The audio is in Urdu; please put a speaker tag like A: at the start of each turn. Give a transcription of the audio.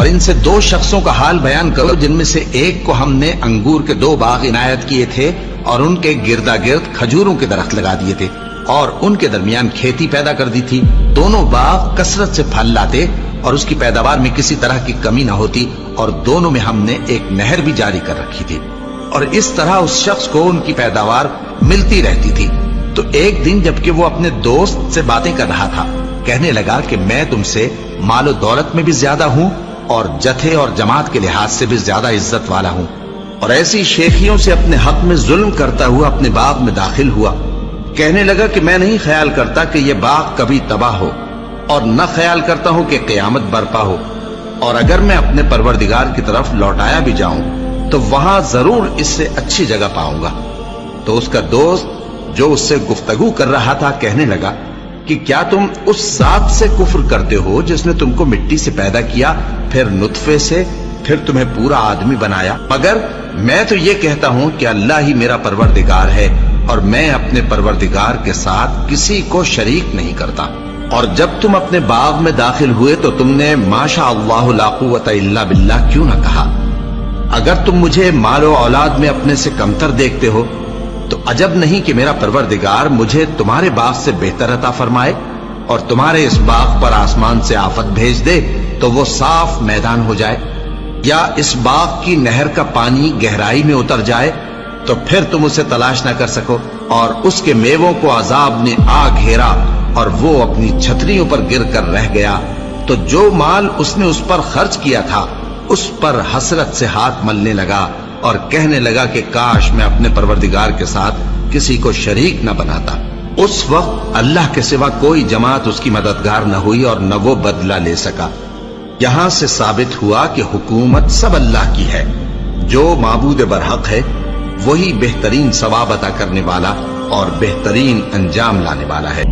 A: ان سے 2 شخصوں کا حال بیان کرو جن میں سے ایک کو ہم نے انگور کے 2 باغ عنایت کیے تھے اور ان کے گردا گرد کھجوروں کے درخت لگا دیے تھے اور ان کے درمیان کھیتی پیدا کر دی تھی. دونوں باغ کثرت سے پھل لاتے اور اس کی پیداوار میں کسی طرح کی کمی نہ ہوتی اور دونوں میں ہم نے ایک نہر بھی جاری کر رکھی تھی اور اس طرح اس شخص کو ان کی پیداوار ملتی رہتی تھی. تو ایک دن جبکہ وہ اپنے دوست سے باتیں کر رہا تھا کہنے لگا کہ میں تم سے مال و دولت میں بھی زیادہ ہوں اور جتھے اور جماعت کے لحاظ سے بھی زیادہ عزت والا ہوں، اور ایسی شیخیوں سے اپنے حق میں ظلم کرتا ہوا اپنے باغ میں داخل ہوا. کہنے لگا کہ میں نہیں خیال کرتا کہ یہ باغ کبھی تباہ ہو اور نہ خیال کرتا ہوں کہ قیامت برپا ہو، اور اگر میں اپنے پروردگار کی طرف لوٹایا بھی جاؤں تو وہاں ضرور اس سے اچھی جگہ پاؤں گا. تو اس کا دوست جو اس سے گفتگو کر رہا تھا کہنے لگا کہ کیا تم اس ذات سے کفر کرتے ہو جس نے تم کو مٹی سے پیدا کیا، پھر نطفے سے، پھر تمہیں پورا آدمی بنایا؟ مگر میں تو یہ کہتا ہوں کہ اللہ ہی میرا پروردگار ہے اور میں اپنے پروردگار کے ساتھ کسی کو شریک نہیں کرتا. اور جب تم اپنے باغ میں داخل ہوئے تو تم نے ماشاء اللہ لا قوت الا باللہ کیوں نہ کہا؟ اگر تم مجھے مال و اولاد میں اپنے سے کمتر دیکھتے ہو تو عجب نہیں کہ میرا پروردگار مجھے تمہارے باغ سے بہتر عطا فرمائے اور تمہارے اس باغ پر آسمان سے آفت بھیج دے تو وہ صاف میدان ہو جائے، یا اس باغ کی نہر کا پانی گہرائی میں اتر جائے تو پھر تم اسے تلاش نہ کر سکو، اور اس کے میووں کو عذاب نے آ گھیرا اور وہ اپنی چھتریوں پر گر کر رہ گیا، تو جو مال اس نے اس پر خرچ کیا تھا اس پر حسرت سے ہاتھ ملنے لگا اور کہنے لگا کہ کاش میں اپنے پروردگار کے ساتھ کسی کو شریک نہ بناتا. اس وقت اللہ کے سوا کوئی جماعت اس کی مددگار نہ ہوئی اور نہ وہ بدلہ لے سکا. یہاں سے ثابت ہوا کہ حکومت سب اللہ کی ہے، جو معبود برحق ہے وہی بہترین ثواب عطا کرنے والا اور بہترین انجام لانے والا ہے.